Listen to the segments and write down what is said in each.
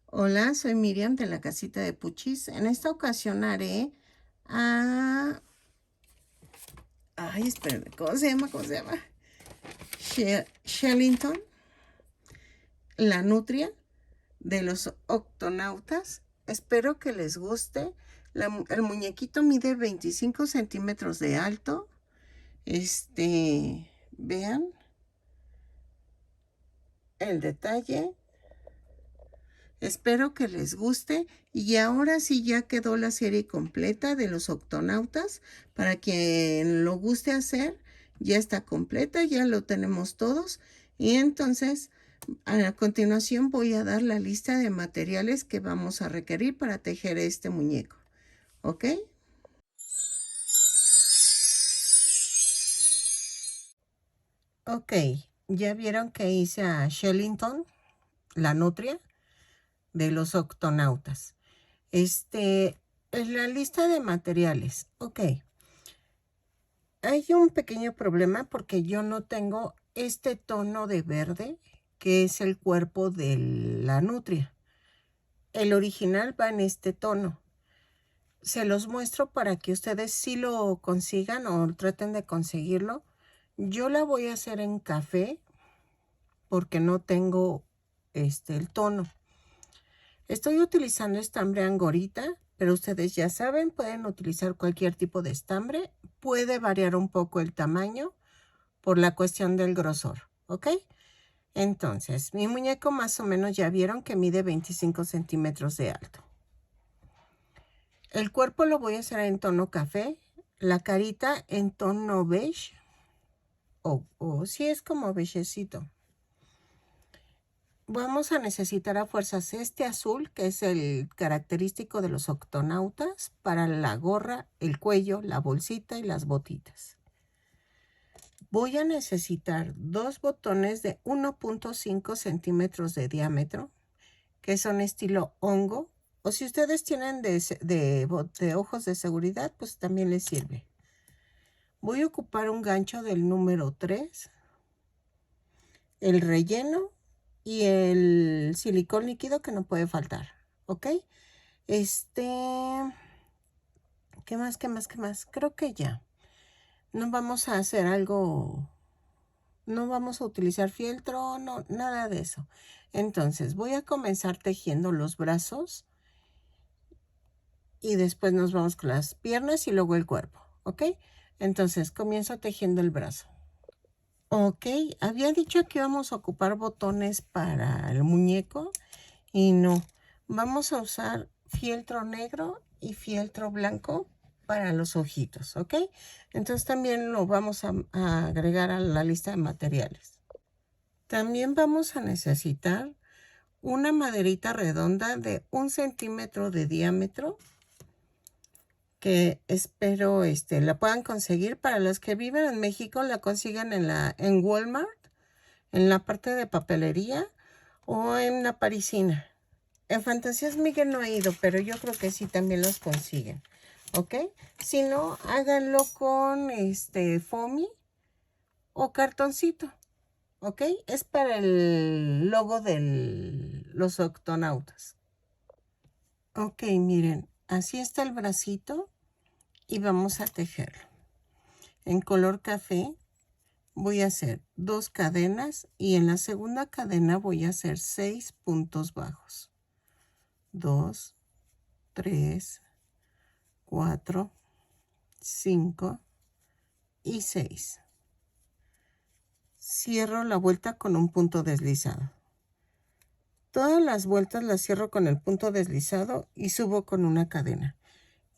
Hola, soy Miriam de la casita de Puchis. En esta ocasión haré a... Ay, espérame, ¿cómo se llama? ¿Cómo se llama? Shellington, la nutria de los octonautas. Espero que les guste. El muñequito mide 25 centímetros de alto. Vean el detalle. Espero que les guste y ahora sí ya quedó la serie completa de los octonautas. Para quien lo guste hacer, ya está completa, ya lo tenemos todos. Y entonces, a continuación voy a dar la lista de materiales que vamos a requerir para tejer este muñeco. ¿Ok? Ok, ya vieron que hice a Shellington, la nutria de los octonautas. En la lista de materiales. Ok. Hay un pequeño problema porque yo no tengo este tono de verde que es el cuerpo de la nutria. El original va en este tono. Se los muestro para que ustedes sí lo consigan o traten de conseguirlo. Yo la voy a hacer en café porque no tengo el tono. Estoy utilizando estambre angorita, pero ustedes ya saben, pueden utilizar cualquier tipo de estambre. Puede variar un poco el tamaño por la cuestión del grosor, ¿ok? Entonces, mi muñeco más o menos ya vieron que mide 25 centímetros de alto. El cuerpo lo voy a hacer en tono café, la carita en tono beige, o si es como beigecito. Vamos a necesitar a fuerzas este azul, que es el característico de los octonautas, para la gorra, el cuello, la bolsita y las botitas. Voy a necesitar dos botones de 1.5 centímetros de diámetro, que son estilo hongo, o si ustedes tienen de ojos de seguridad, pues también les sirve. Voy a ocupar un gancho del número 3, el relleno y el silicón líquido que no puede faltar, ¿ok? ¿Qué más, qué más, qué más? Creo que ya. No vamos a hacer algo, no vamos a utilizar fieltro, no, nada de eso. Entonces, voy a comenzar tejiendo los brazos y después nos vamos con las piernas y luego el cuerpo, ¿ok? Entonces, comienzo tejiendo el brazo. Ok, había dicho que íbamos a ocupar botones para el muñeco y no. Vamos a usar fieltro negro y fieltro blanco para los ojitos, ¿ok? Entonces también lo vamos a agregar a la lista de materiales. También vamos a necesitar una maderita redonda de 1 centímetro de diámetro que espero la puedan conseguir. Para los que viven en México, la consiguen en Walmart, en la parte de papelería o en la parisina. En Fantasías Miguel no he ido, pero yo creo que sí también los consiguen, ¿ok? Si no, háganlo con foamy o cartoncito, ¿ok? Es para el logo de los octonautas. Ok, miren, así está el bracito y vamos a tejerlo. En color café voy a hacer 2 cadenas y en la segunda cadena voy a hacer 6 puntos bajos. 2, 3, 4, 5 y 6. Cierro la vuelta con un punto deslizado. Todas las vueltas las cierro con el punto deslizado y subo con una cadena.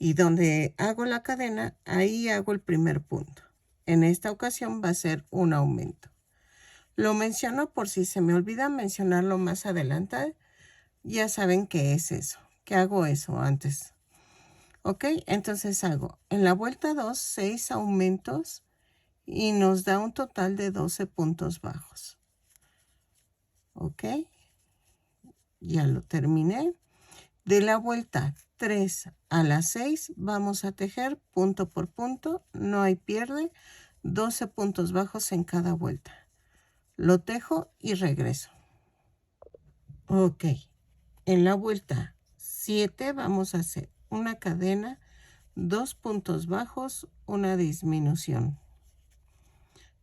Y donde hago la cadena, ahí hago el primer punto. En esta ocasión va a ser un aumento. Lo menciono por si se me olvida mencionarlo más adelante. Ya saben qué es eso, que hago eso antes. Ok, entonces hago en la vuelta 2, 6 aumentos y nos da un total de 12 puntos bajos. Ok, ya lo terminé. De la vuelta 3 a la 6 vamos a tejer punto por punto, no hay pierde, 12 puntos bajos en cada vuelta. Lo tejo y regreso. Ok, En la vuelta 7 vamos a hacer una cadena, 2 puntos bajos, una disminución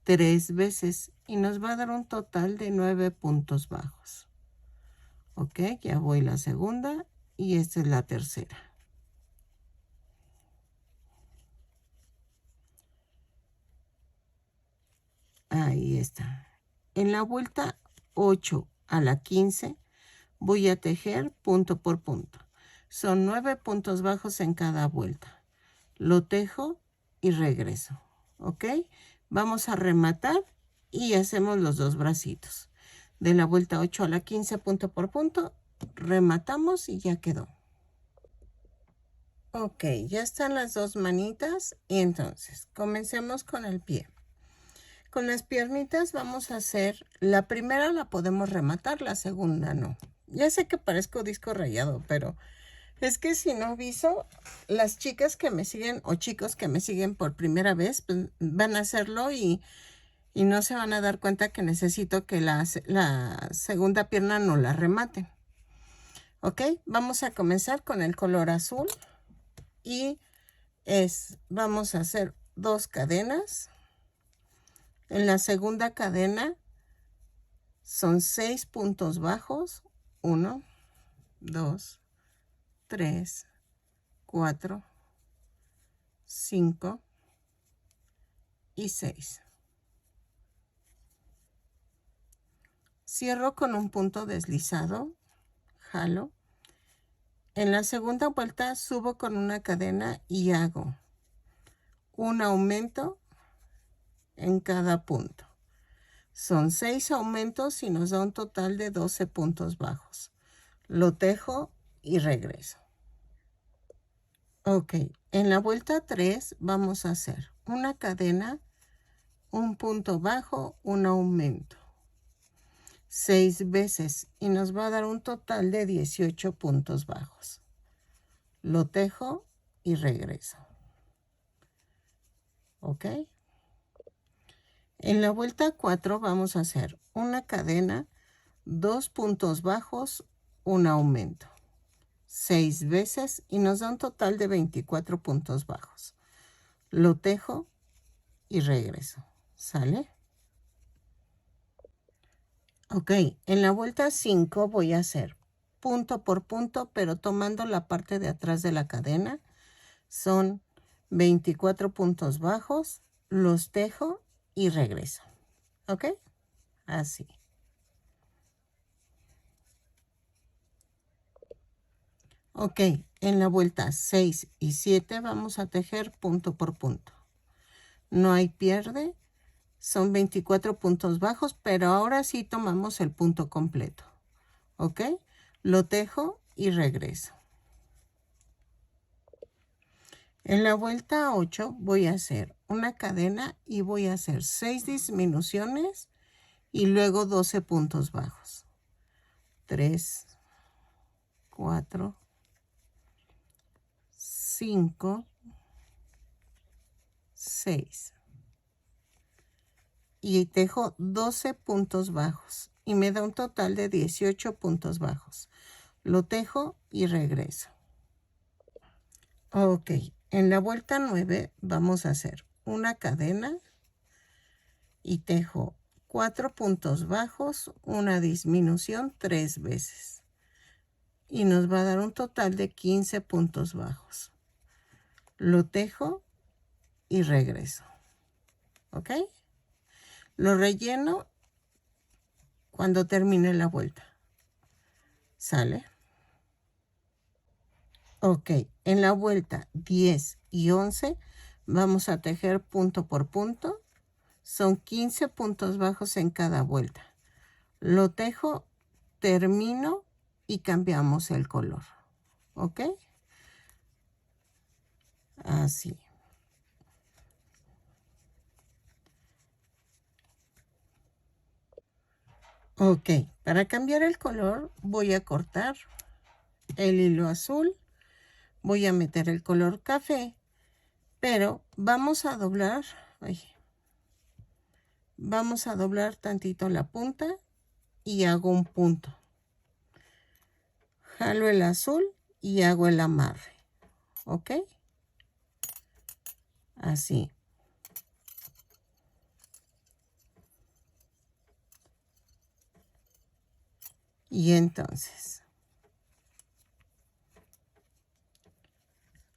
3 veces y nos va a dar un total de 9 puntos bajos. Ok, ya voy la segunda y esta es la tercera. Ahí está. En la vuelta 8 a la 15 voy a tejer punto por punto. Son 9 puntos bajos en cada vuelta. Lo tejo y regreso. ¿Ok? Vamos a rematar y hacemos los dos bracitos. De la vuelta 8 a la 15 punto por punto, rematamos y ya quedó. Ok, ya están las dos manitas y entonces comencemos con el pie. Con las piernitas vamos a hacer, la primera la podemos rematar, la segunda no. Ya sé que parezco disco rayado, pero es que si no aviso, las chicas que me siguen o chicos que me siguen por primera vez, pues, van a hacerlo y no se van a dar cuenta que necesito que la segunda pierna no la remate. Ok, vamos a comenzar con el color azul y vamos a hacer 2 cadenas. En la segunda cadena son 6 puntos bajos, 1, 2, 3, 4, 5 y 6. Cierro con un punto deslizado, jalo. En la segunda vuelta subo con una cadena y hago un aumento en cada punto. Son 6 aumentos y nos da un total de 12 puntos bajos. Lo tejo y regreso. Ok, en la vuelta 3 vamos a hacer una cadena, un punto bajo, un aumento. 6 veces y nos va a dar un total de 18 puntos bajos. Lo tejo y regreso. ¿Ok? En la vuelta 4 vamos a hacer una cadena, 2 puntos bajos, un aumento. 6 veces y nos da un total de 24 puntos bajos. Lo tejo y regreso. ¿Sale? Ok, en la vuelta 5 voy a hacer punto por punto, pero tomando la parte de atrás de la cadena. Son 24 puntos bajos, los tejo y regreso. ¿Ok? Así. Ok, en la vuelta 6 y 7 vamos a tejer punto por punto. No hay pierde, son 24 puntos bajos, pero ahora sí tomamos el punto completo. ¿Ok? Lo tejo y regreso. En la vuelta 8 voy a hacer una cadena y voy a hacer 6 disminuciones y luego 12 puntos bajos. 3, 4, 5, 6. Y tejo 12 puntos bajos y me da un total de 18 puntos bajos. Lo tejo y regreso. Ok, en la vuelta 9 vamos a hacer una cadena y tejo 4 puntos bajos, una disminución 3 veces. Y nos va a dar un total de 15 puntos bajos. Lo tejo y regreso. ¿Ok? Lo relleno cuando termine la vuelta. ¿Sale? Ok, en la vuelta 10 y 11 vamos a tejer punto por punto. Son 15 puntos bajos en cada vuelta. Lo tejo, termino y cambiamos el color. ¿Ok? Así. Ok, para cambiar el color voy a cortar el hilo azul. Voy a meter el color café, pero vamos a doblar, vamos a doblar tantito la punta y hago un punto. Jalo el azul y hago el amarre. ¿Ok? Así. Y entonces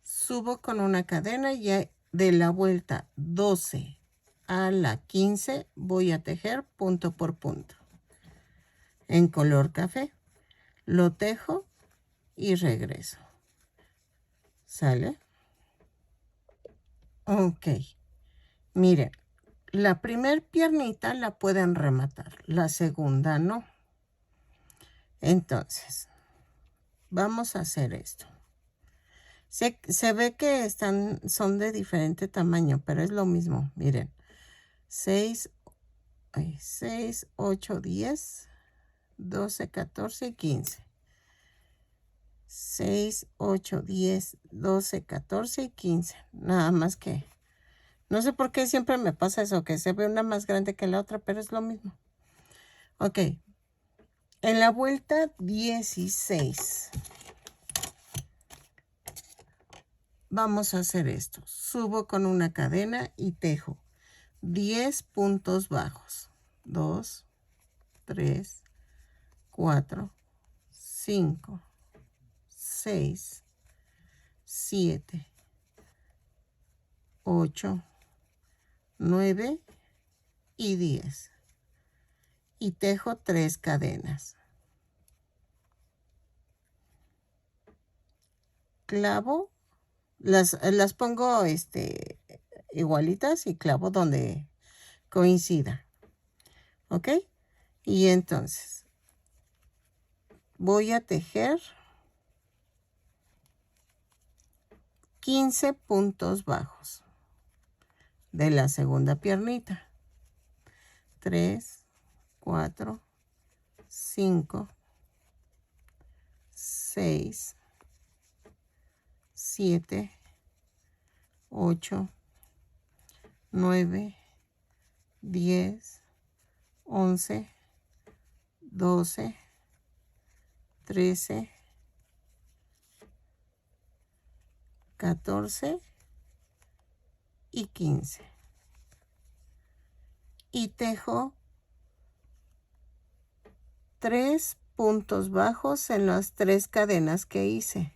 subo con una cadena y de la vuelta 12 a la 15 voy a tejer punto por punto en color café. Lo tejo y regreso. ¿Sale? Ok. Miren, la primer piernita la pueden rematar, la segunda no. Entonces, vamos a hacer esto. Se ve que son de diferente tamaño, pero es lo mismo. Miren, 6, 8, 10, 12, 14 y 15. 6, 8, 10, 12, 14 y 15. Nada más que, no sé por qué siempre me pasa eso, que se ve una más grande que la otra, pero es lo mismo. Ok. En la vuelta 16. Vamos a hacer esto. Subo con una cadena y tejo 10 puntos bajos. 2, 3, 4, 5, 6, 7, 8, 9 y 10. Y tejo 3 cadenas. Clavo, las pongo igualitas y clavo donde coincida. ¿Ok? Y entonces voy a tejer 15 puntos bajos de la segunda piernita. 3, 4, 5, 6, 7, 8, 9, 10, 11, 12, 13, 14 y 15. Y tejo 3 puntos bajos en las 3 cadenas que hice.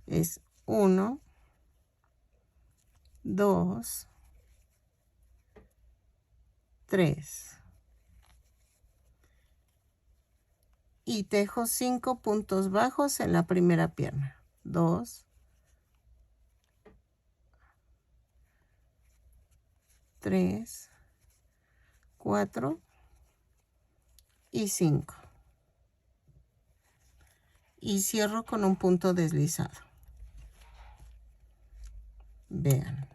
Es 1, 2, 3. Y tejo 5 puntos bajos en la primera pierna. 2, 3, 4 y 5. Y cierro con un punto deslizado. Vean.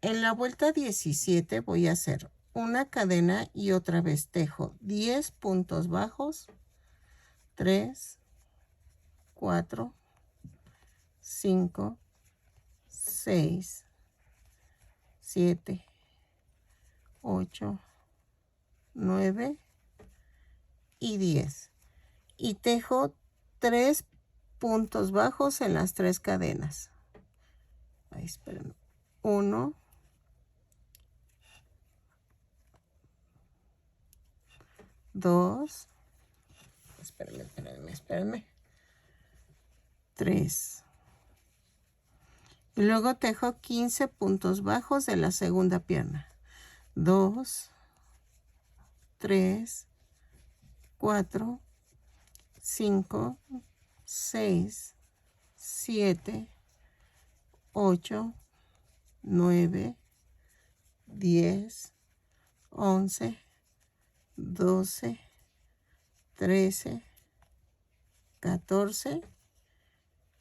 En la vuelta 17 voy a hacer una cadena y otra vez tejo 10 puntos bajos. 3, 4, 5, 6, 7, 8, 9 y 10. Y tejo 3 puntos bajos en las 3 cadenas. Ahí, esperen. 1, 2, espérenme. 3. Y luego tejo 15 puntos bajos de la segunda pierna. 2, 3, 4, 5, 6, 7, 8, 9, 10, 11, 12, 13, 14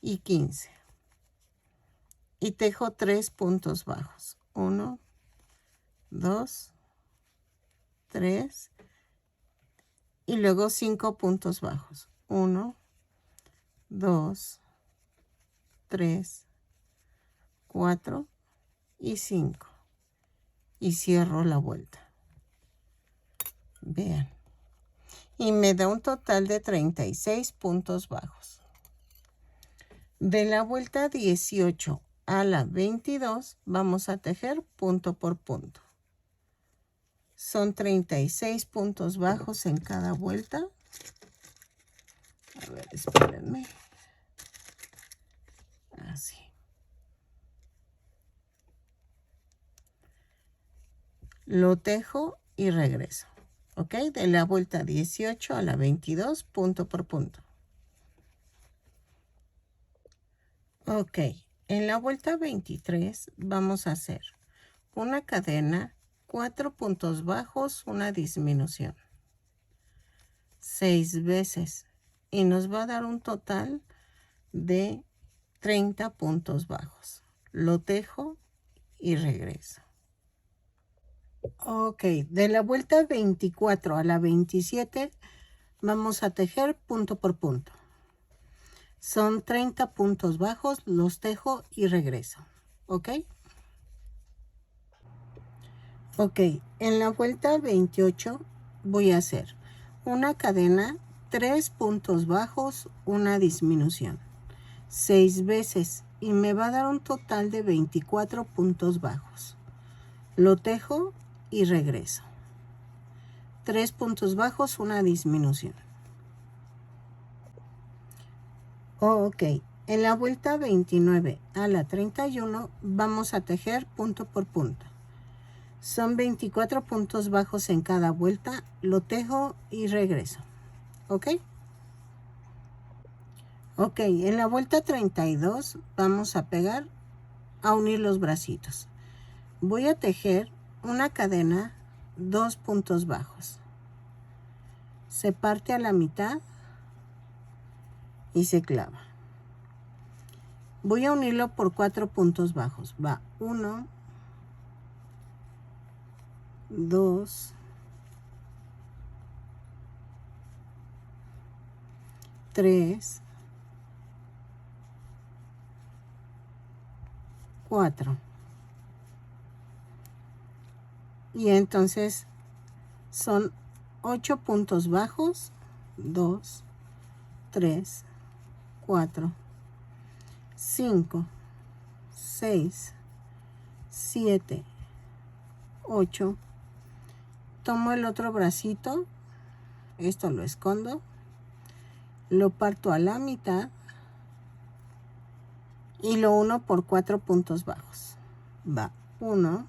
y 15. Y tejo 3 puntos bajos. 1, 2, 3 y luego 5 puntos bajos. 1, 2, 3, 4 y 5. Y cierro la vuelta. Vean. y me da un total de 36 puntos bajos. De la vuelta 18 a la 22 vamos a tejer punto por punto. Son 36 puntos bajos en cada vuelta. A ver, espérenme. Así. Lo tejo y regreso. ¿Ok? De la vuelta 18 a la 22, punto por punto. Ok. En la vuelta 23 vamos a hacer una cadena, 4 puntos bajos, una disminución. 6 veces. Y nos va a dar un total de 30 puntos bajos. Lo tejo y regreso. Ok, de la vuelta 24 a la 27 vamos a tejer punto por punto. Son 30 puntos bajos, los tejo y regreso. ¿Ok? Ok, en la vuelta 28 voy a hacer una cadena, 3 puntos bajos, una disminución. 6 veces y me va a dar un total de 24 puntos bajos. Lo tejo y regreso. 3 puntos bajos, una disminución. Ok, en la vuelta 29 a la 31 vamos a tejer punto por punto. Son 24 puntos bajos en cada vuelta, lo tejo y regreso. ¿Ok? Ok, en la vuelta 32 vamos a pegar, a unir los bracitos. Voy a tejer una cadena, 2 puntos bajos. Se parte a la mitad y se clava. Voy a unirlo por 4 puntos bajos. Va 1, 2, 3, 4. Y entonces son 8 puntos bajos. 2, 3, 4, 5, 6, 7, 8. Tomo el otro bracito. Esto lo escondo. Lo parto a la mitad. Y lo uno por 4 puntos bajos. Va 1,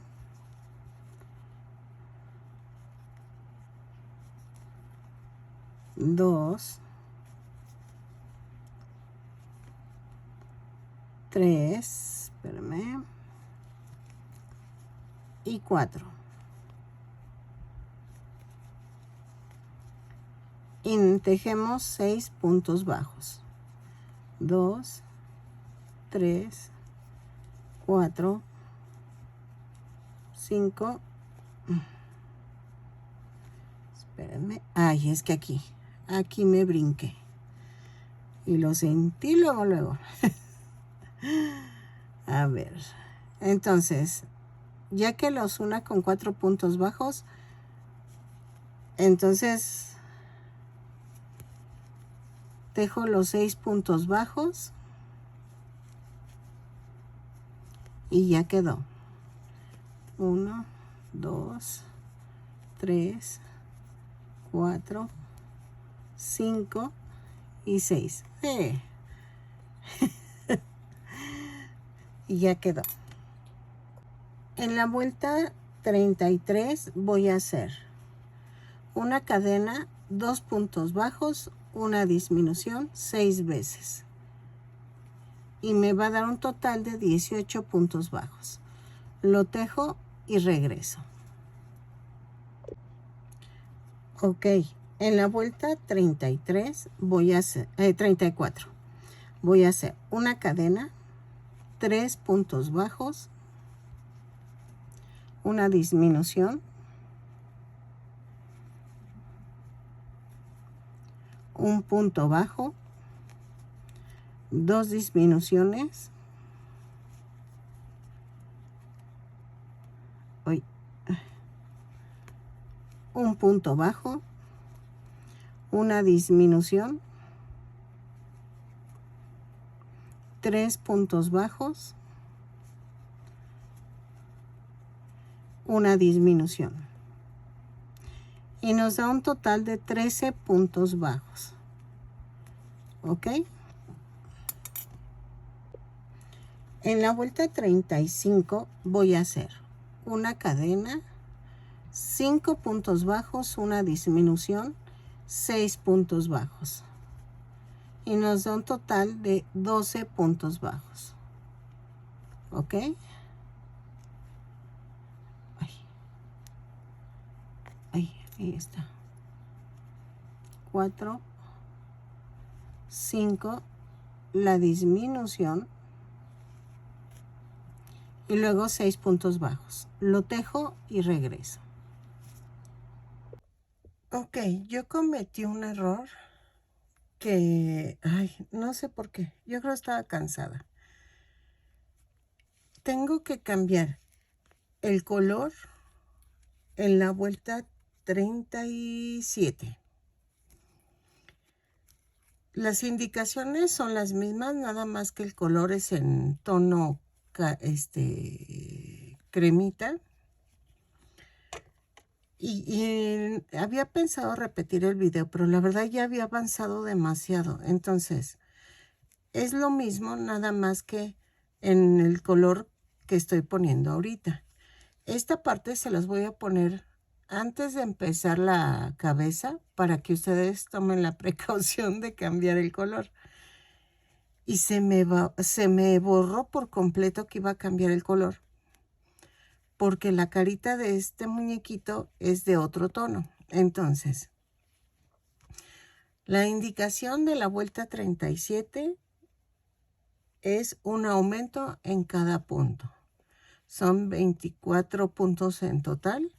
2, 3, espérame, y 4. Y tejemos 6 puntos bajos. 2, 3, 4, 5. Espérenme. Ay, es que aquí me brinqué. Y lo sentí luego. A ver. Entonces, ya que los una con 4 puntos bajos, entonces tejo los 6 puntos bajos y ya quedó. 1, 2, 3, 4, 5 y 6. Y ya quedó. En la vuelta 33 voy a hacer una cadena, 2 puntos bajos, una disminución 6 veces. Y me va a dar un total de 18 puntos bajos. Lo tejo y regreso. Ok, en la vuelta 33 voy a hacer, 34. Voy a hacer una cadena, 3 puntos bajos, una disminución, un punto bajo, 2 disminuciones, un punto bajo, una disminución, 3 puntos bajos, una disminución. Y nos da un total de 13 puntos bajos. ¿Ok? En la vuelta 35 voy a hacer una cadena, 5 puntos bajos, una disminución, 6 puntos bajos. Y nos da un total de 12 puntos bajos. ¿Ok? Ahí está. 4, 5, la disminución y luego 6 puntos bajos. Lo tejo y regreso. Ok, yo cometí un error que, no sé por qué. Yo creo que estaba cansada. Tengo que cambiar el color en la vuelta 37. Las indicaciones son las mismas, nada más que el color es en tono cremita. Y había pensado repetir el video, pero la verdad ya había avanzado demasiado. Entonces, es lo mismo, nada más que en el color que estoy poniendo ahorita. Esta parte se las voy a poner antes de empezar la cabeza para que ustedes tomen la precaución de cambiar el color. Y se me borró por completo que iba a cambiar el color, porque la carita de este muñequito es de otro tono. Entonces, la indicación de la vuelta 37 es un aumento en cada punto. Son 24 puntos en total.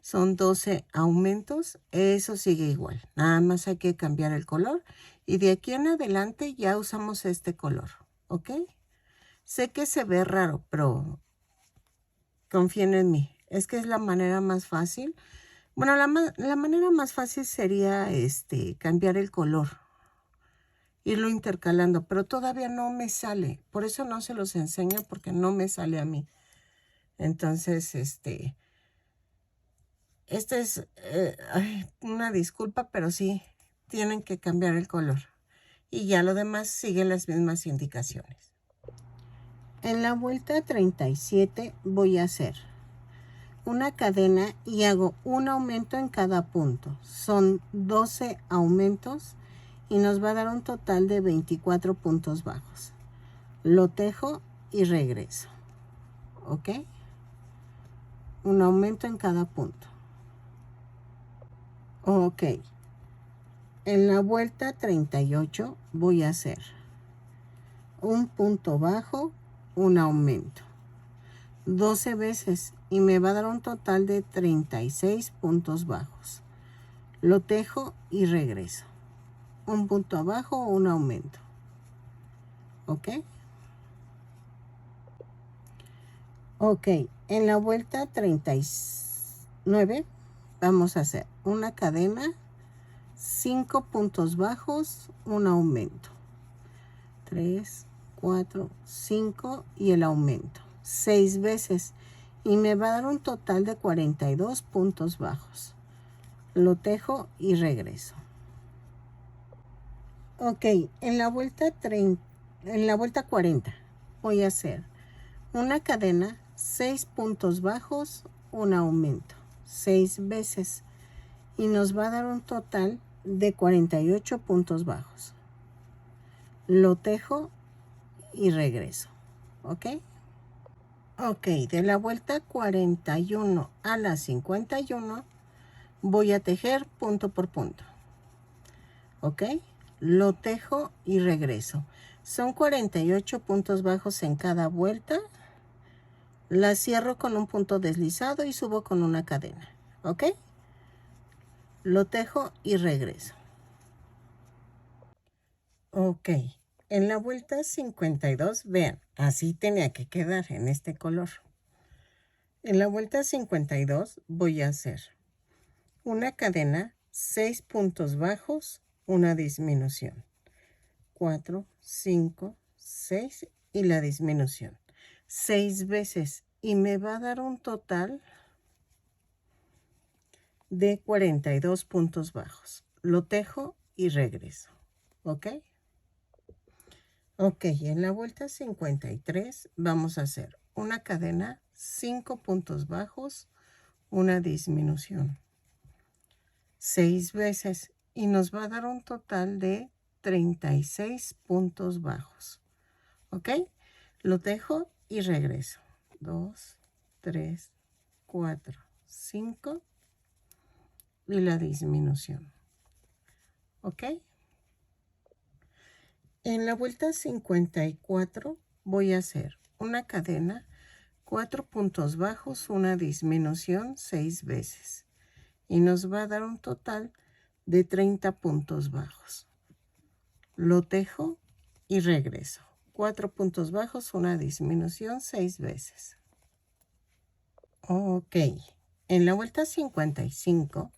Son 12 aumentos. Eso sigue igual. Nada más hay que cambiar el color. Y de aquí en adelante ya usamos este color. ¿Ok? Sé que se ve raro, pero confíen en mí. Es que es la manera más fácil. Bueno, la manera más fácil sería cambiar el color. Irlo intercalando, pero todavía no me sale. Por eso no se los enseño, porque no me sale a mí. Entonces, es una disculpa, pero sí, tienen que cambiar el color. Y ya lo demás sigue las mismas indicaciones. En la vuelta 37 voy a hacer una cadena y hago un aumento en cada punto. Son 12 aumentos y nos va a dar un total de 24 puntos bajos. Lo tejo y regreso. ¿Ok? Un aumento en cada punto. Ok. En la vuelta 38 voy a hacer un punto bajo, un aumento. 12 veces y me va a dar un total de 36 puntos bajos. Lo tejo y regreso. Un punto abajo, un aumento. ¿Ok? Ok, en la vuelta 39 vamos a hacer una cadena, 5 puntos bajos, un aumento. 3, 4, 5 y el aumento. 6 veces y me va a dar un total de 42 puntos bajos. Lo tejo y regreso. Ok, en la vuelta 40 voy a hacer una cadena, 6 puntos bajos, un aumento. 6 veces y nos va a dar un total de 48 puntos bajos. Lo tejo y regreso. ¿Ok? Ok, de la vuelta 41 a la 51 voy a tejer punto por punto. ¿Ok? Lo tejo y regreso. Son 48 puntos bajos en cada vuelta. La cierro con un punto deslizado y subo con una cadena. ¿Ok? Lo tejo y regreso. Ok. En la vuelta 52, vean, así tenía que quedar en este color. En la vuelta 52 voy a hacer una cadena, 6 puntos bajos, una disminución. 4, 5, 6 y la disminución. 6 veces y me va a dar un total de 42 puntos bajos. Lo tejo y regreso. ¿Ok? Ok, en la vuelta 53 vamos a hacer una cadena, 5 puntos bajos, una disminución. 6 veces y nos va a dar un total de 36 puntos bajos. ¿Ok? Lo dejo y regreso. 2, 3, 4, 5 y la disminución. ¿Ok? En la vuelta 54 voy a hacer una cadena, 4 puntos bajos, una disminución 6 veces. Y nos va a dar un total de 30 puntos bajos. Lo tejo y regreso. 4 puntos bajos, una disminución 6 veces. Ok. En la vuelta 55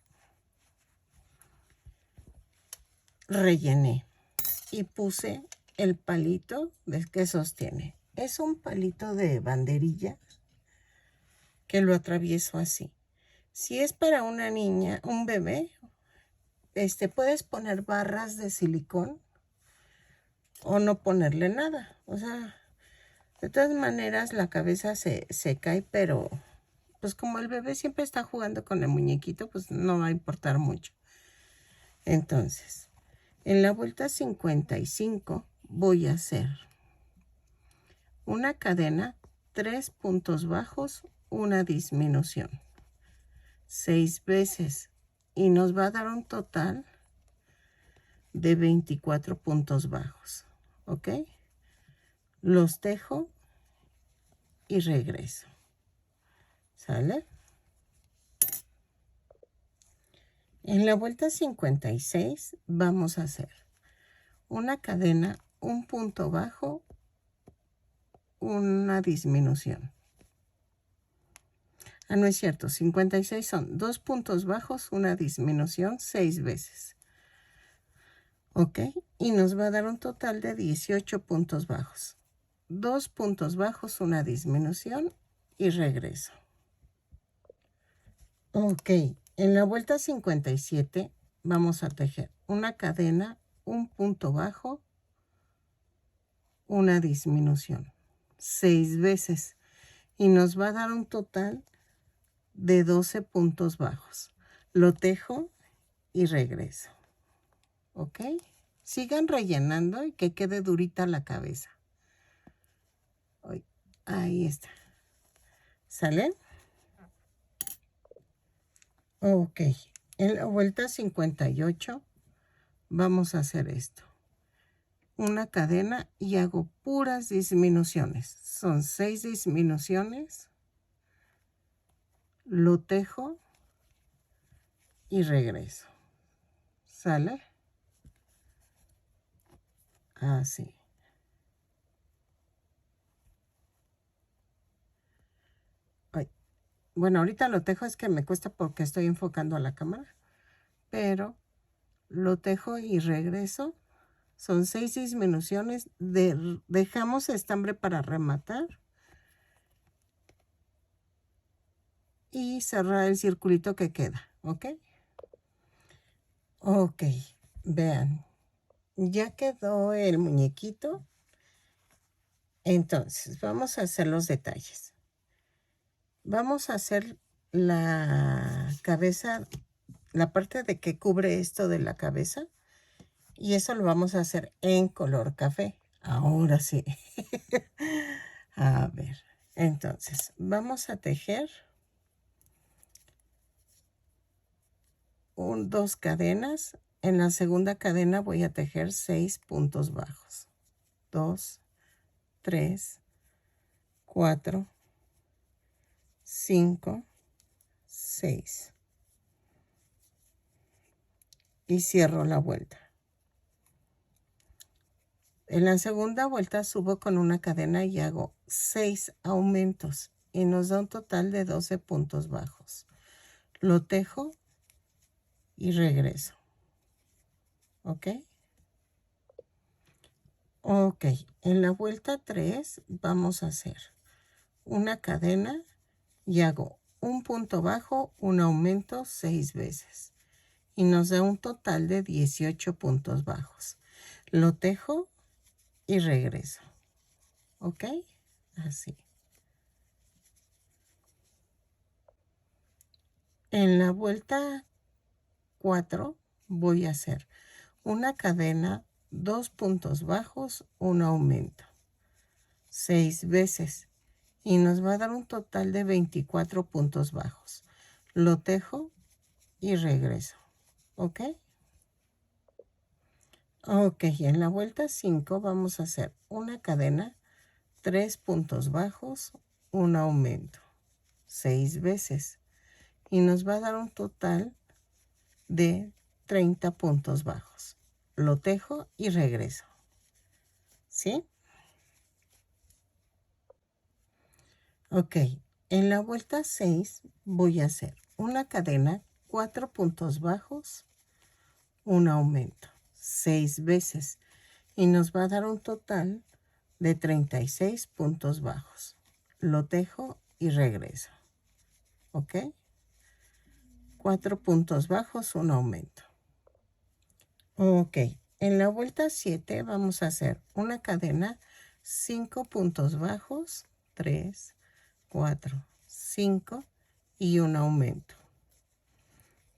rellené y puse el palito que sostiene. Es un palito de banderilla que lo atravieso así. Si es para una niña, un bebé, puedes poner barras de silicón o no ponerle nada. O sea, de todas maneras la cabeza se cae, pero pues como el bebé siempre está jugando con el muñequito, pues no va a importar mucho. Entonces, en la vuelta 55 voy a hacer una cadena, 3 puntos bajos, una disminución. 6 veces y nos va a dar un total de 24 puntos bajos. ¿Ok? Los tejo y regreso. ¿Sale? En la vuelta 56 vamos a hacer una cadena, un punto bajo, una disminución. Ah, no es cierto, 56 son 2 puntos bajos, una disminución 6 veces. ¿Ok? Y nos va a dar un total de 18 puntos bajos. 2 puntos bajos, una disminución y regreso. Ok, en la vuelta 57 vamos a tejer una cadena, un punto bajo, una disminución. 6 veces. Y nos va a dar un total de 12 puntos bajos. Lo tejo y regreso. ¿Ok? Sigan rellenando y que quede durita la cabeza. Ahí está. ¿Sale? Ok. En la vuelta 58 vamos a hacer esto. Una cadena y hago puras disminuciones. Son 6 disminuciones. Lo tejo y regreso. ¿Sale? Así. Bueno, ahorita lo tejo, es que me cuesta porque estoy enfocando a la cámara. Pero lo tejo y regreso. Son 6 disminuciones. Dejamos estambre para rematar. Y cerrar el circulito que queda. ¿Ok? Ok. Vean. Ya quedó el muñequito. Entonces, vamos a hacer los detalles. Vamos a hacer la cabeza, la parte de que cubre esto de la cabeza. Y eso lo vamos a hacer en color café. Ahora sí. A ver. Entonces, vamos a tejer 2 cadenas. En la segunda cadena voy a tejer 6 puntos bajos. 2, 3, 4, 5, 6. Y cierro la vuelta. En la segunda vuelta subo con una cadena y hago 6 aumentos. Y nos da un total de 12 puntos bajos. Lo tejo y regreso. ¿Ok? Ok, en la vuelta 3 vamos a hacer una cadena y hago un punto bajo, un aumento 6 veces. Y nos da un total de 18 puntos bajos. Lo tejo y regreso. ¿Ok? Así. En la vuelta 4 voy a hacer una cadena, 2 puntos bajos, un aumento. 6 veces. Y nos va a dar un total de 24 puntos bajos. Lo tejo y regreso. ¿Ok? Ok, en la vuelta 5 vamos a hacer una cadena, 3 puntos bajos, un aumento. 6 veces. Y nos va a dar un total de 30 puntos bajos. Lo tejo y regreso. ¿Sí? Ok, en la vuelta 6 voy a hacer una cadena, 4 puntos bajos, un aumento, 6 veces. Y nos va a dar un total de 36 puntos bajos. Lo tejo y regreso. ¿Ok? 4 puntos bajos, un aumento. Ok, en la vuelta 7 vamos a hacer una cadena, 5 puntos bajos, 3, 4, 5 y un aumento.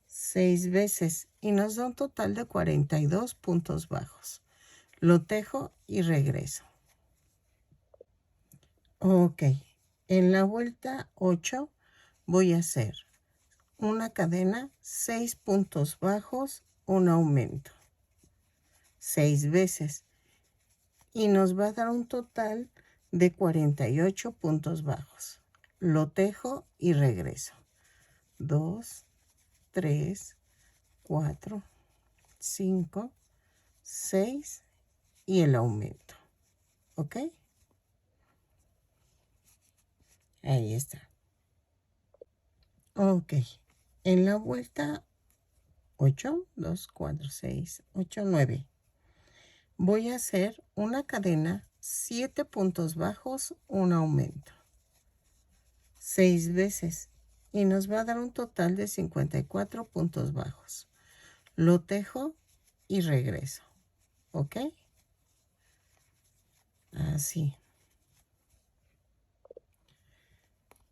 6 veces y nos da un total de 42 puntos bajos. Lo tejo y regreso. Ok, en la vuelta 8 voy a hacer una cadena, 6 puntos bajos, un aumento. 6 veces. Y nos va a dar un total de 48 puntos bajos. Lo tejo y regreso. 2, 3, 4, 5, 6 y el aumento. ¿Ok? Ahí está. Ok. En la vuelta 8, 2, 4, 6, 8, 9. Voy a hacer una cadena, 7 puntos bajos, un aumento. 6 veces. Y nos va a dar un total de 54 puntos bajos. Lo tejo y regreso. ¿Ok? Así.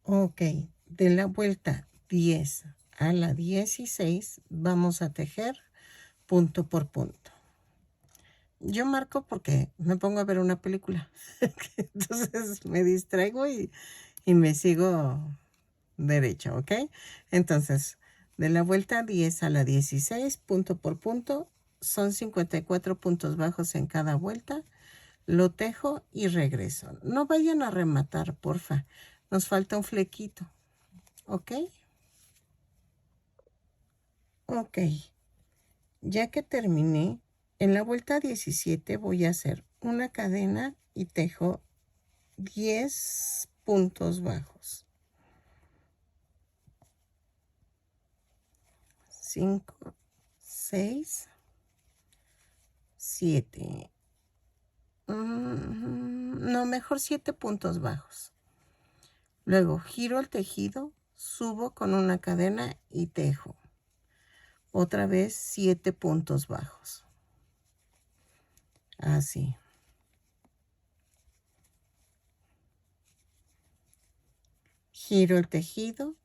Ok. De la vuelta 10 a la 16 vamos a tejer punto por punto. Yo marco porque me pongo a ver una película. Entonces me distraigo y me sigo derecho, ¿ok? Entonces, de la vuelta 10 a la 16, punto por punto, son 54 puntos bajos en cada vuelta. Lo tejo y regreso. No vayan a rematar, porfa. Nos falta un flequito, ¿ok? Ok. Ya que terminé, en la vuelta 17 voy a hacer una cadena y tejo 10 puntos bajos. 5, 6, 7. No, mejor 7 puntos bajos. Luego giro el tejido, subo con una cadena y tejo. Otra vez 7 puntos bajos. Así. Giro el tejido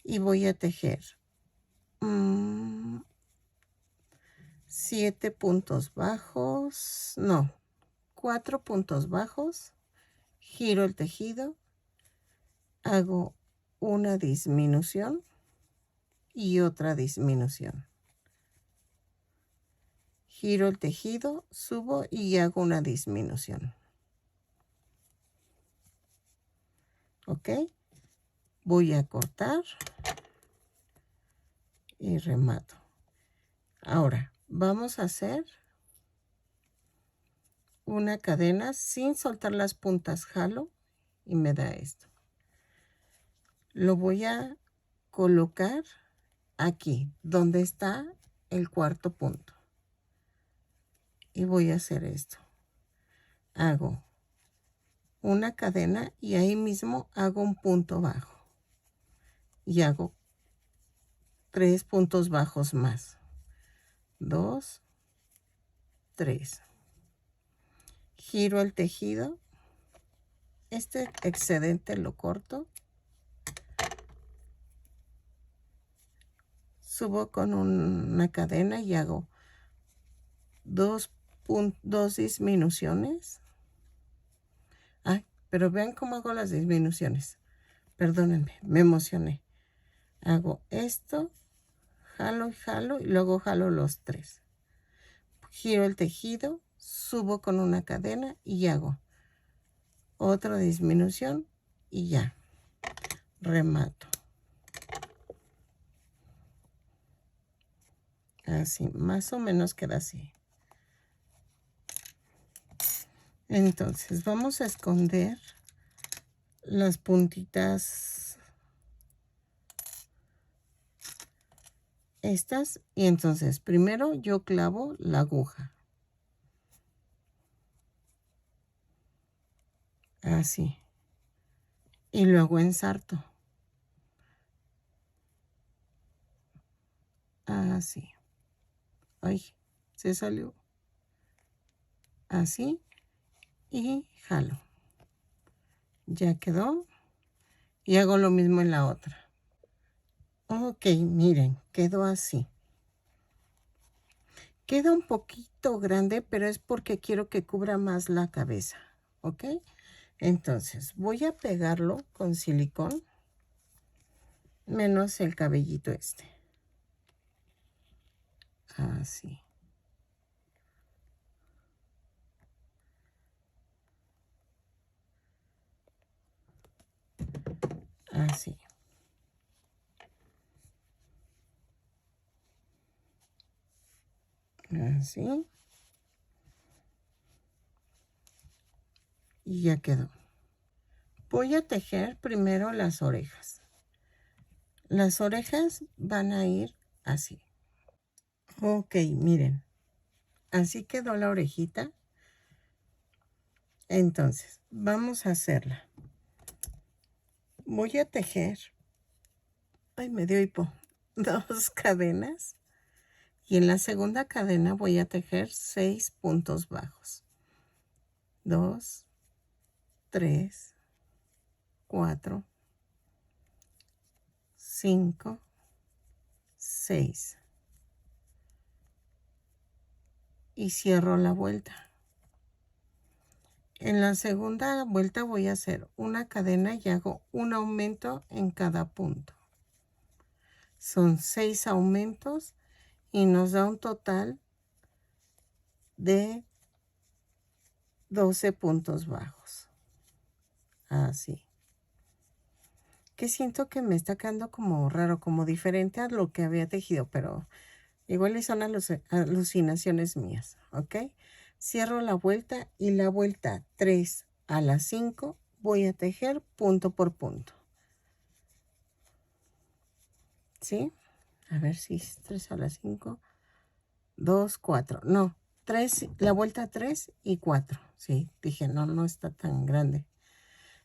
y voy a tejer 7 puntos bajos. No, 4 puntos bajos. Giro el tejido. Hago una disminución y otra disminución. Giro el tejido, subo y hago una disminución. ¿Ok? Voy a cortar y remato. Ahora, vamos a hacer una cadena sin soltar las puntas. Jalo y me da esto. Lo voy a colocar aquí, donde está el cuarto punto. Y voy a hacer esto. Hago una cadena y ahí mismo hago un punto bajo. Y hago 3 puntos bajos más. 2, 3. Giro el tejido. Este excedente lo corto. Subo con una cadena y hago 2 disminuciones. Ay, pero vean cómo hago las disminuciones. Perdónenme, me emocioné. Hago esto, jalo y jalo y luego jalo los 3. Giro el tejido, subo con una cadena y hago otra disminución y ya. Remato. Así, más o menos queda así. Entonces vamos a esconder las puntitas estas y entonces primero yo clavo la aguja. Así. Y luego ensarto. Así. Ay, se salió. Así. Y jalo. Ya quedó. Y hago lo mismo en la otra. Ok, miren, quedó así. Queda un poquito grande, pero es porque quiero que cubra más la cabeza. ¿Ok? Entonces, voy a pegarlo con silicón. Menos el cabellito este. Así. Así. Así. Y ya quedó. Voy a tejer primero las orejas. Las orejas van a ir así. Ok, miren. Así quedó la orejita. Entonces, vamos a hacerla. Voy a tejer. Ay, me dio hipo. 2 cadenas. Y en la segunda cadena voy a tejer 6 puntos bajos. 2, 3, 4, 5, 6. Y cierro la vuelta. En la segunda vuelta voy a hacer una cadena y hago un aumento en cada punto. Son 6 aumentos y nos da un total de 12 puntos bajos. Así. Que siento que me está quedando como raro, como diferente a lo que había tejido, pero igual y son alucinaciones mías, ¿ok? Cierro la vuelta y la vuelta 3 a las 5 voy a tejer punto por punto. ¿Sí? A ver si es 3 a las 5. 2, 4. No, 3, la vuelta 3 y 4. Sí, dije, no, no está tan grande.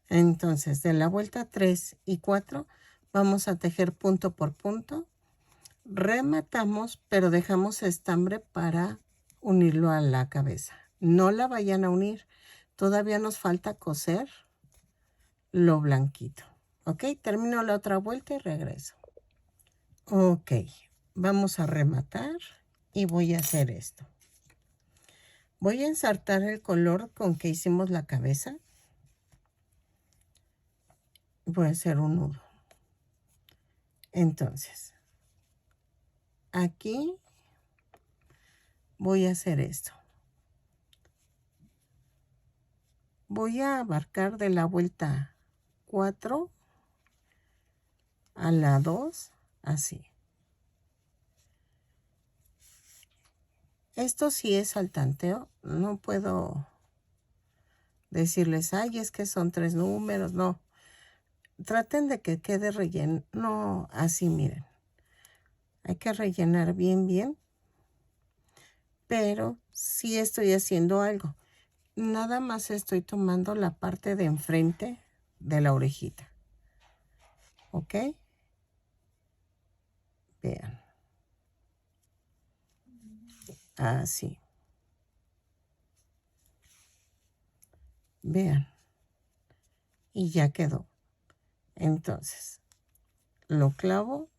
Entonces, de la vuelta 3 y 4, vamos a tejer punto por punto. Rematamos, pero dejamos estambre para unirlo a la cabeza. No la vayan a unir. Todavía nos falta coser lo blanquito. ¿Ok? Termino la otra vuelta y regreso. Ok, vamos a rematar y voy a hacer esto. Voy a ensartar el color con que hicimos la cabeza. Voy a hacer un nudo. Entonces, aquí voy a hacer esto. Voy a abarcar de la vuelta 4 a la 2, así. Esto sí es al tanteo, no puedo decirles, ay, es que son 3 números, no. Traten de que quede relleno, no, así miren. Hay que rellenar bien, bien. Pero sí estoy haciendo algo. Nada más estoy tomando la parte de enfrente de la orejita. ¿Ok? Vean. Así. Vean. Y ya quedó. Entonces, lo clavo.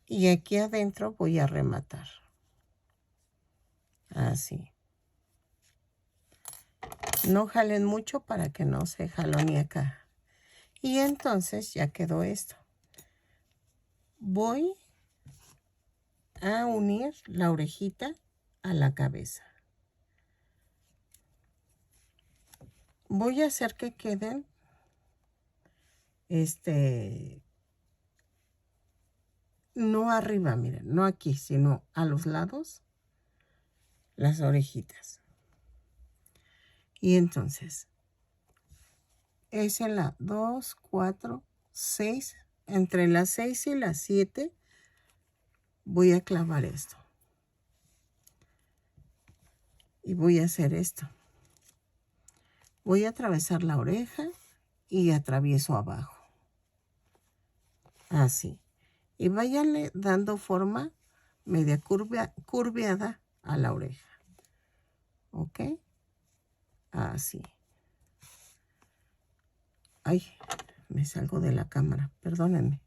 Y aquí adentro voy a rematar. Así. No jalen mucho para que no se jalonee acá. Y entonces ya quedó esto. Voy a unir la orejita a la cabeza. Voy a hacer que queden no arriba, miren, no aquí, sino a los lados, las orejitas. Y entonces, es en la 2, 4, 6, entre las 6 y las 7, voy a clavar esto. Y voy a hacer esto. Voy a atravesar la oreja y atravieso abajo. Así. Y váyanle dando forma media curveada a la oreja. ¿Ok? Así. Ay, me salgo de la cámara, perdónenme.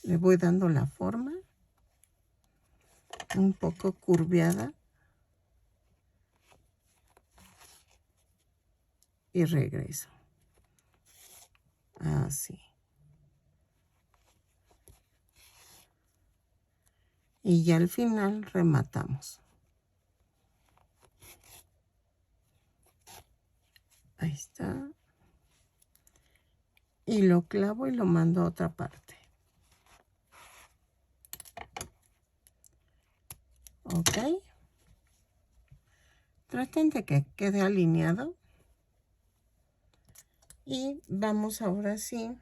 Le voy dando la forma un poco curveada y regreso. Así. Y ya al final rematamos. Ahí está. Y lo clavo y lo mando a otra parte. ¿Ok? Traten de que quede alineado. Y vamos ahora sí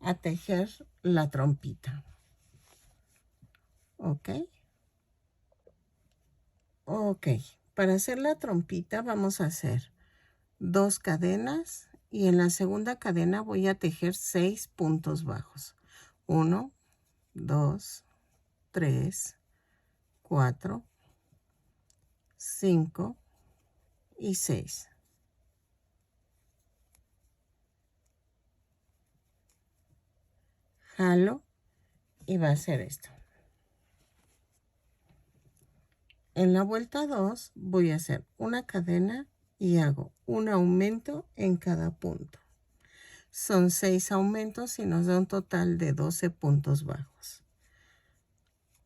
a tejer la trompita. ¿Ok? Ok. Para hacer la trompita vamos a hacer 2 cadenas y en la segunda cadena voy a tejer 6 puntos bajos. 1, 2, 3, 4, 5 y 6. Jalo y va a ser esto. En la vuelta 2 voy a hacer una cadena y hago un aumento en cada punto. Son 6 aumentos y nos da un total de 12 puntos bajos.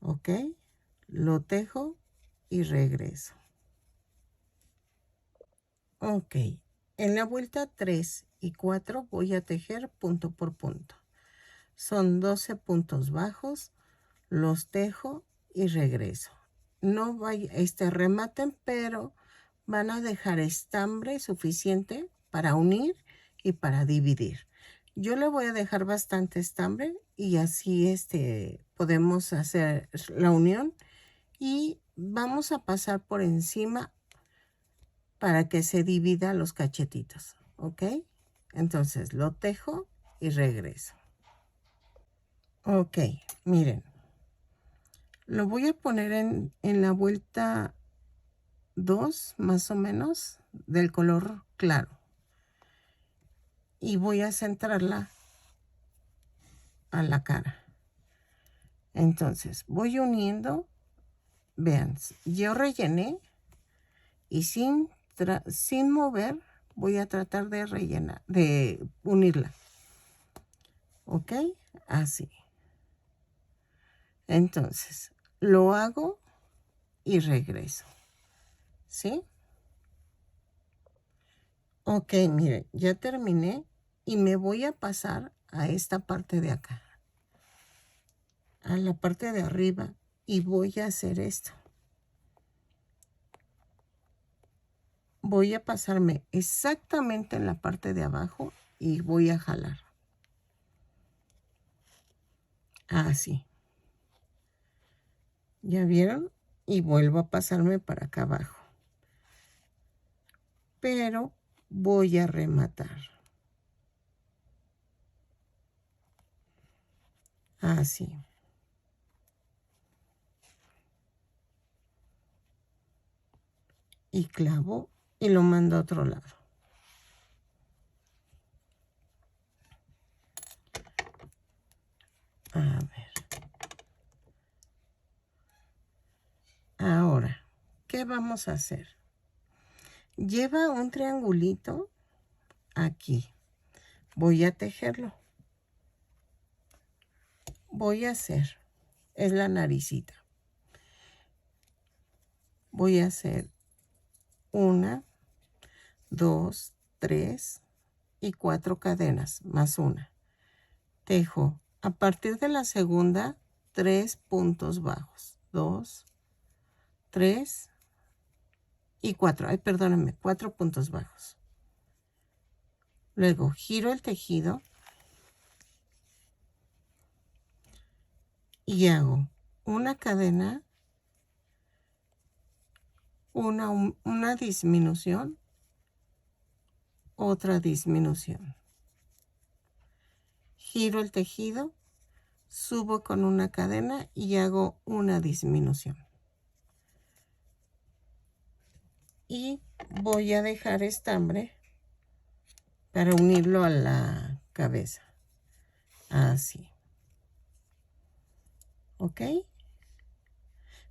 ¿Ok? Lo tejo y regreso. Ok. En la vuelta 3 y 4 voy a tejer punto por punto. Son 12 puntos bajos, los tejo y regreso. No vaya, rematen, pero van a dejar estambre suficiente para unir y para dividir. Yo le voy a dejar bastante estambre y así podemos hacer la unión y vamos a pasar por encima para que se divida los cachetitos, ¿ok? Entonces lo tejo y regreso. Ok, miren. Lo voy a poner en la vuelta 2, más o menos, del color claro. Y voy a centrarla a la cara. Entonces, voy uniendo. Vean, yo rellené y sin mover voy a tratar de rellenar, de unirla. ¿Ok? Así. Entonces, lo hago y regreso. ¿Sí? Ok, miren, ya terminé y me voy a pasar a esta parte de acá. A la parte de arriba y voy a hacer esto. Voy a pasarme exactamente en la parte de abajo y voy a jalar. Así. ¿Ya vieron? Y vuelvo a pasarme para acá abajo. Pero voy a rematar. Así. Y clavo y lo mando a otro lado. A ver. Ahora, ¿qué vamos a hacer? Lleva un triangulito aquí. Voy a tejerlo. Voy a hacer, es la naricita. Voy a hacer 1, 2, 3 y 4 cadenas más una. Tejo a partir de la segunda 3 puntos bajos. 2, 3 y 4. Ay, perdónenme, 4 puntos bajos. Luego giro el tejido y hago una cadena, una disminución, otra disminución. Giro el tejido, subo con una cadena y hago una disminución. Y voy a dejar estambre para unirlo a la cabeza. Así. ¿Ok?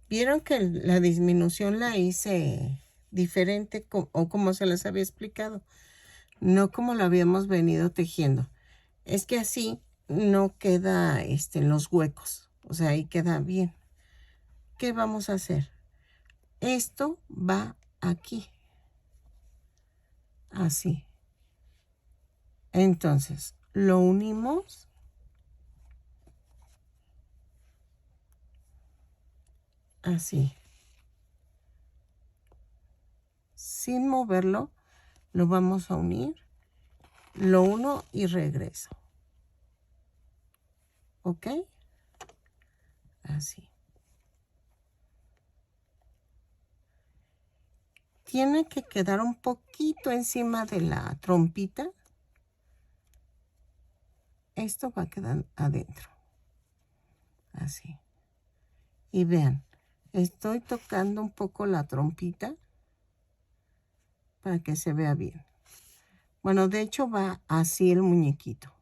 ¿Vieron que la disminución la hice diferente o como se les había explicado? No como lo habíamos venido tejiendo. Es que así no queda en los huecos. O sea, ahí queda bien. ¿Qué vamos a hacer? Esto va aquí. Así. Entonces, lo unimos. Así. Sin moverlo, lo vamos a unir. Lo uno y regreso. ¿Ok? Así. Tiene que quedar un poquito encima de la trompita. Esto va a quedar adentro. Así. Y vean, estoy tocando un poco la trompita para que se vea bien. Bueno, de hecho va así el muñequito.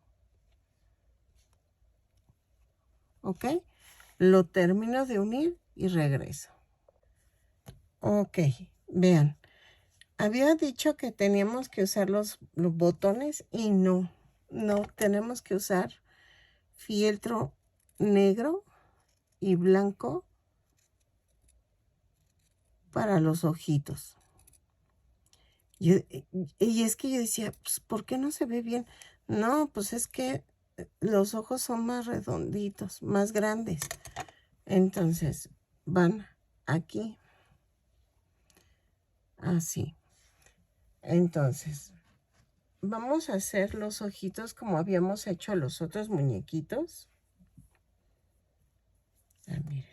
¿Ok? Lo termino de unir y regreso. Ok, vean. Había dicho que teníamos que usar los botones y no tenemos que usar fieltro negro y blanco para los ojitos. Y es que yo decía, pues, ¿por qué no se ve bien? No, pues es que los ojos son más redonditos, más grandes. Entonces, van aquí. Así. Entonces, vamos a hacer los ojitos como habíamos hecho los otros muñequitos. Ah, miren.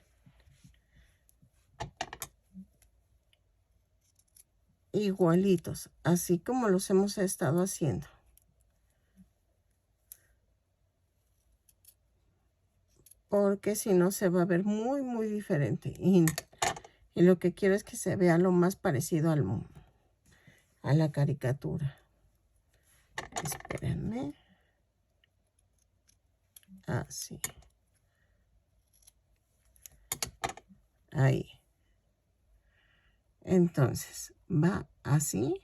Igualitos, así como los hemos estado haciendo. Porque si no se va a ver muy, muy diferente. Y lo que quiero es que se vea lo más parecido a la caricatura. Espérenme. Así. Ahí. Entonces, va así.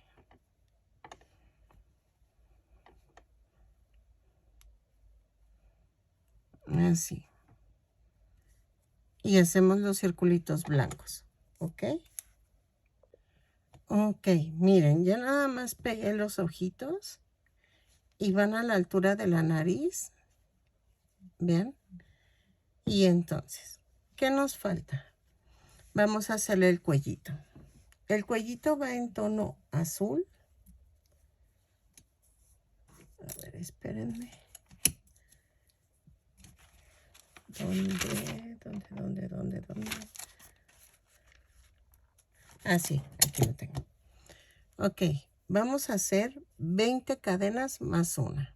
Así. Y hacemos los circulitos blancos. ¿Ok? Ok, miren, ya nada más pegué los ojitos y van a la altura de la nariz. ¿Vean? Y entonces, ¿qué nos falta? Vamos a hacerle el cuellito. El cuellito va en tono azul. A ver, espérenme. ¿Dónde? Ah, sí, aquí lo tengo. Ok, vamos a hacer 20 cadenas más una.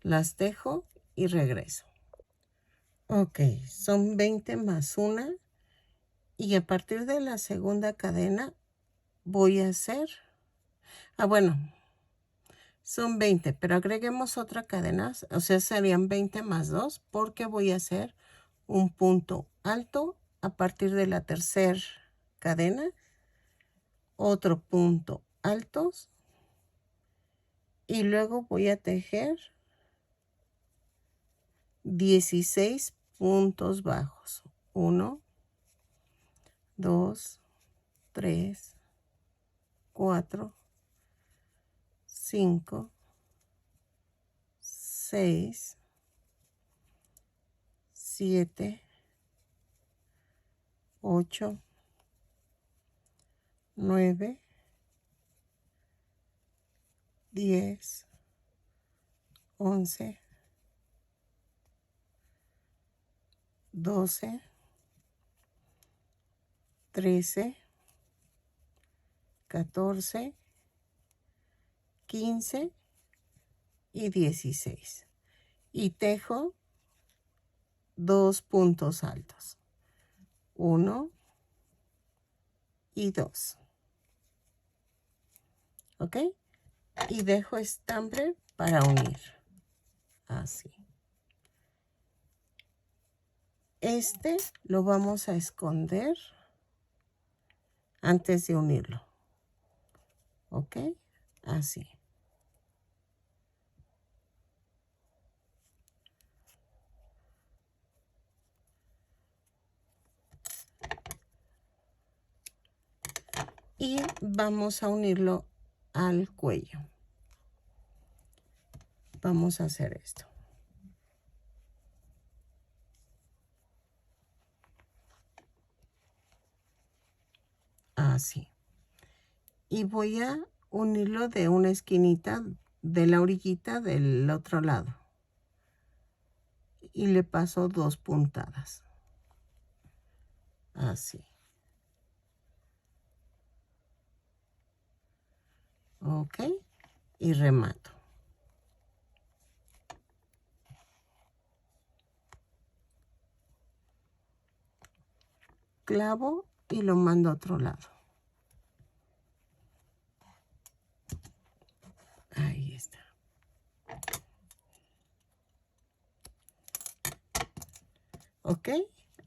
Las dejo y regreso. Ok, son 20 más una. Y a partir de la segunda cadena voy a hacer... Ah, bueno, son 20, pero agreguemos otra cadena. O sea, serían 20 más 2 porque voy a hacer un punto alto a partir de la tercera cadena. Otro punto alto. Y luego voy a tejer 16 puntos bajos. 1, 2, 3, 4, 5, 6, 7, 8, 9, 10, 11, 12, 13, 14, 15 y 16. Y tejo 2 puntos altos. 1 y 2. ¿Ok? Y dejo estambre para unir. Así. Este lo vamos a esconder antes de unirlo. ¿Ok? Así. Y vamos a unirlo al cuello. Vamos a hacer esto. Así. Y voy a unirlo de una esquinita de la orillita del otro lado. Y le paso 2 puntadas. Así. Ok. Y remato. Clavo y lo mando a otro lado. Ahí está. Ok.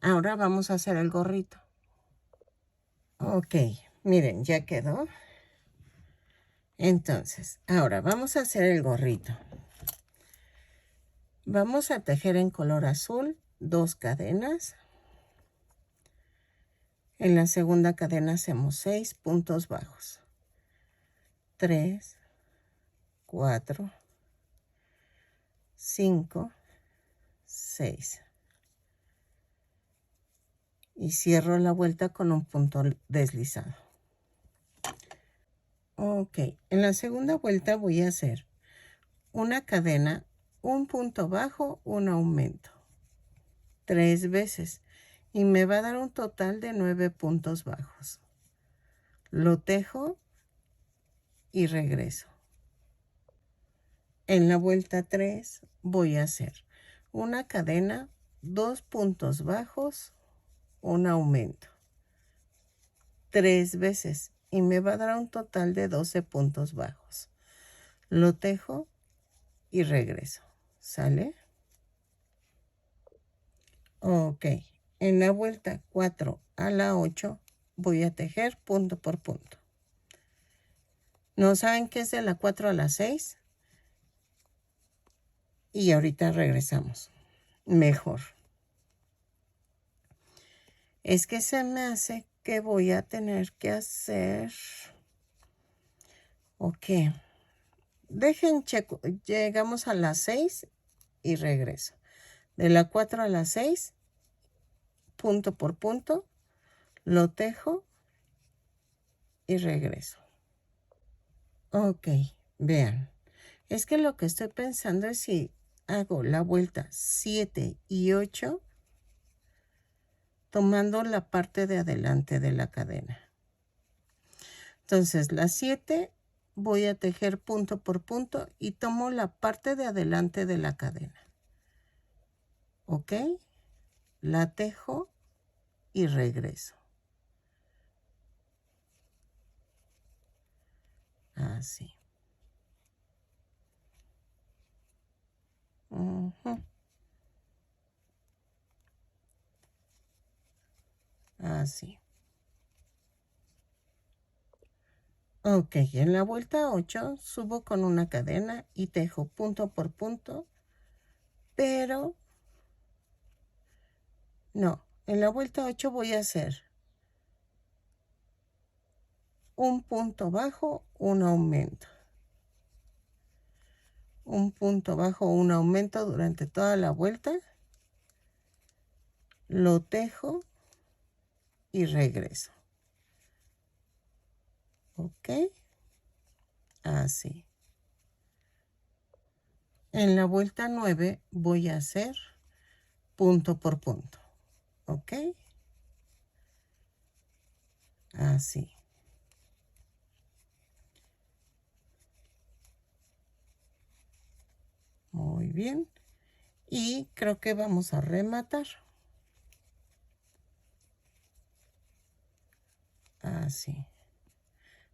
Ahora vamos a hacer el gorrito. Ok. Miren, ya quedó. Entonces, ahora vamos a hacer el gorrito. Vamos a tejer en color azul 2 cadenas. En la segunda cadena hacemos 6 puntos bajos. 3, 4, 5, 6. Y cierro la vuelta con un punto deslizado. Ok, en la segunda vuelta voy a hacer una cadena, un punto bajo, un aumento. 3 veces. Y me va a dar un total de 9 puntos bajos. Lo tejo y regreso. En la vuelta 3 voy a hacer una cadena, 2 puntos bajos, un aumento. 3 veces y me va a dar un total de 12 puntos bajos. Lo tejo y regreso. ¿Sale? Ok. En la vuelta 4 a la 8 voy a tejer punto por punto. ¿No saben qué es de la 4 a la 6? Y ahorita regresamos. Mejor. Es que se me hace que voy a tener que hacer... Ok. Dejen checo. Llegamos a las 6 y regreso. De la 4 a la 6, punto por punto, lo tejo y regreso. Ok, vean. Es que lo que estoy pensando es si hago la vuelta 7 y 8 tomando la parte de adelante de la cadena. Entonces las 7 voy a tejer punto por punto y tomo la parte de adelante de la cadena. ¿Ok? La tejo y regreso. Así. Así. Ok, en la vuelta 8 subo con una cadena y tejo punto por punto, pero no, en la vuelta 8 voy a hacer un punto bajo, un aumento. Un punto bajo, un aumento durante toda la vuelta. Lo tejo y regreso. ¿Ok? Así. En la vuelta 9 voy a hacer punto por punto. ¿Ok? Así. Muy bien. Y creo que vamos a rematar. Así.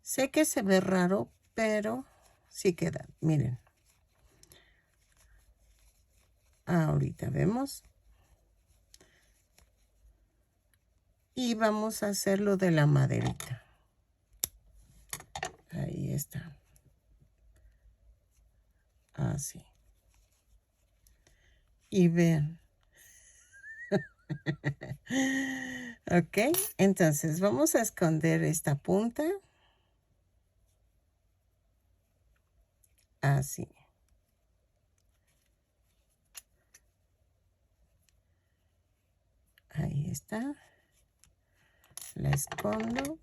Sé que se ve raro, pero sí queda. Miren. Ahorita vemos. Y vamos a hacer lo de la maderita. Ahí está. Así. Y vean. Ok, entonces vamos a esconder esta punta. Así. Ahí está. La escondo.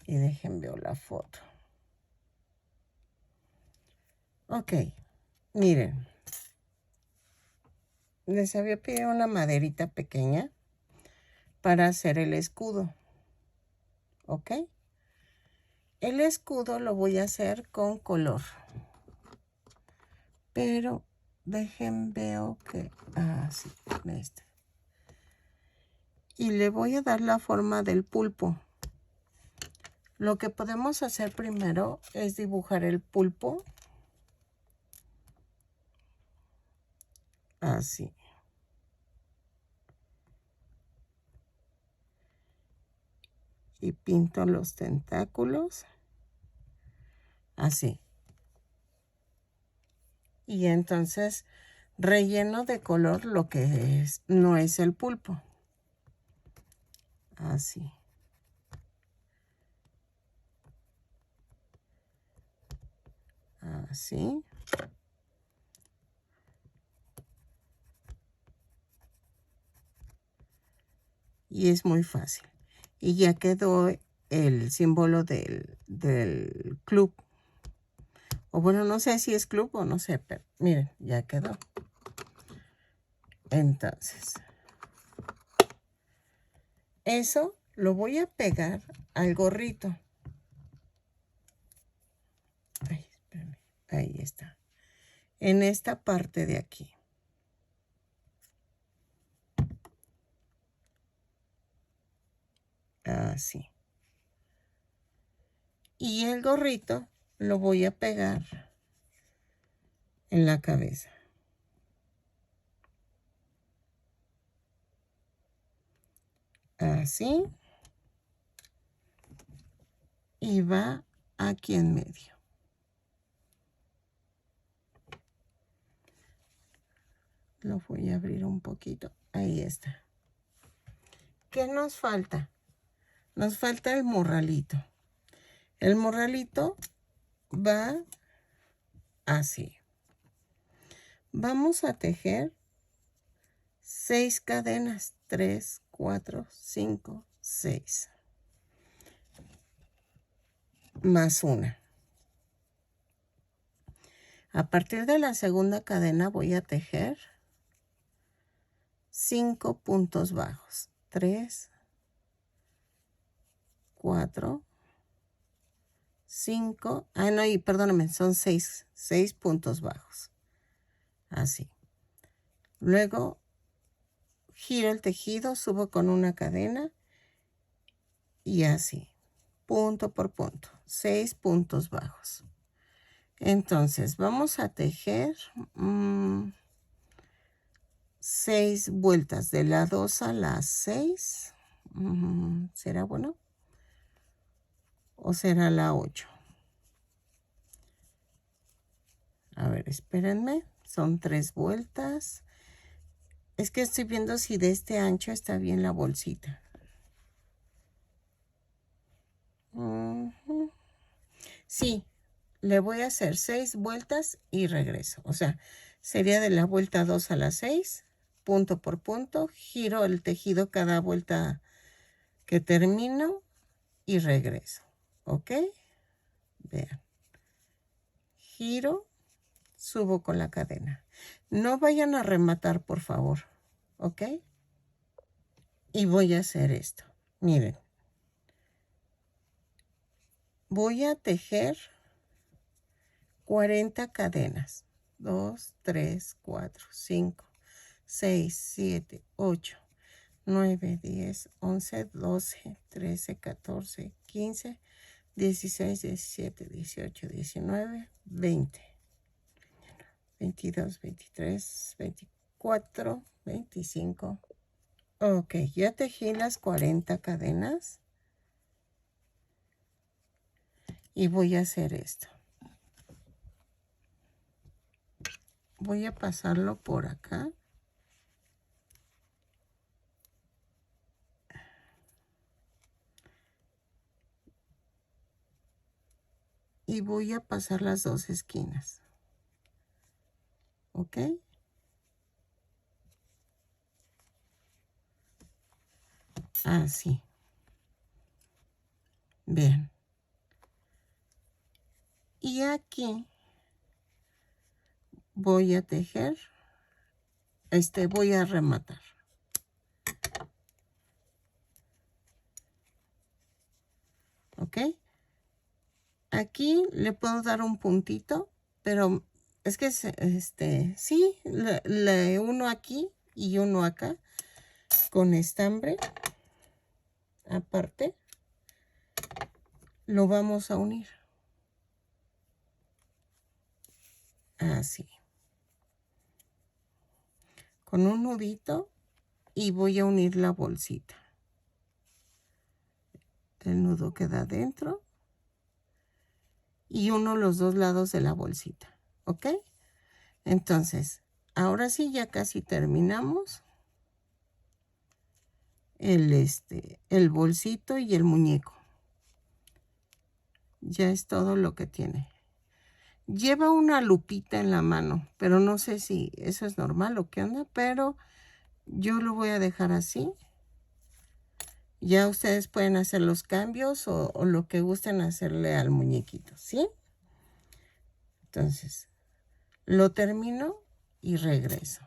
Y dejen ver la foto. Ok, miren. Les había pedido una maderita pequeña para hacer el escudo. ¿Ok? El escudo lo voy a hacer con color. Pero dejen veo que... Así, con este. Y le voy a dar la forma del pulpo. Lo que podemos hacer primero es dibujar el pulpo. Así. Y pinto los tentáculos. Así. Y entonces relleno de color lo que no es el pulpo. Así. Así. Y es muy fácil. Y ya quedó el símbolo del club. O bueno, no sé si es club o no sé, pero miren, ya quedó. Entonces, eso lo voy a pegar al gorrito. Ay, espérame. Ahí está. En esta parte de aquí. Así. Y el gorrito lo voy a pegar en la cabeza. Así. Y va aquí en medio. Lo voy a abrir un poquito. Ahí está. ¿Qué nos falta? Nos falta el morralito. El morralito va así. Vamos a tejer 6 cadenas. 3, 4, 5, 6. Más una. A partir de la segunda cadena voy a tejer 5 puntos bajos. 3, 4, 5. Ah, no, y perdóname, son 6 puntos bajos. Así. Luego giro el tejido, subo con una cadena y así, punto por punto, 6 puntos bajos. Entonces vamos a tejer 6 vueltas de la 2 a la 6. ¿Será bueno? ¿O será la 8? A ver, espérenme. Son 3 vueltas. Es que estoy viendo si de este ancho está bien la bolsita. Sí, le voy a hacer 6 vueltas y regreso. O sea, sería de la vuelta 2 a la 6, punto por punto. Giro el tejido cada vuelta que termino y regreso. ¿Ok? Vean. Giro, subo con la cadena. No vayan a rematar, por favor. ¿Ok? Y voy a hacer esto. Miren. Voy a tejer 40 cadenas. 2, 3, 4, 5, 6, 7, 8, 9, 10, 11, 12, 13, 14, 15, 16, 17, 18, 19, 20, 22, 23, 24, 25. Ok, ya tejí las 40 cadenas. Y voy a hacer esto. Voy a pasarlo por acá. Y voy a pasar las 2 esquinas. ¿Ok? Así. Bien. Y aquí voy a tejer. Voy a rematar. ¿Ok? Aquí le puedo dar un puntito, pero es que sí, le uno aquí y uno acá con estambre. Aparte, lo vamos a unir. Así. Con un nudito y voy a unir la bolsita. El nudo queda dentro y uno los 2 lados de la bolsita. ¿Ok? Entonces, ahora sí ya casi terminamos el bolsito y el muñeco. Ya es todo lo que tiene. Lleva una lupita en la mano, pero no sé si eso es normal o qué onda, pero yo lo voy a dejar así. Ya ustedes pueden hacer los cambios o lo que gusten hacerle al muñequito, ¿sí? Entonces, lo termino y regreso.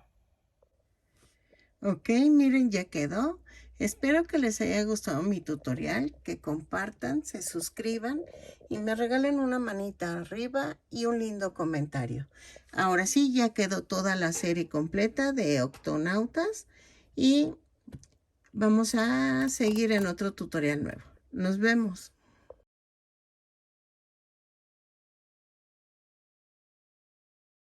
Ok, miren, ya quedó. Espero que les haya gustado mi tutorial, que compartan, se suscriban y me regalen una manita arriba y un lindo comentario. Ahora sí, ya quedó toda la serie completa de Octonautas y vamos a seguir en otro tutorial nuevo. Nos vemos.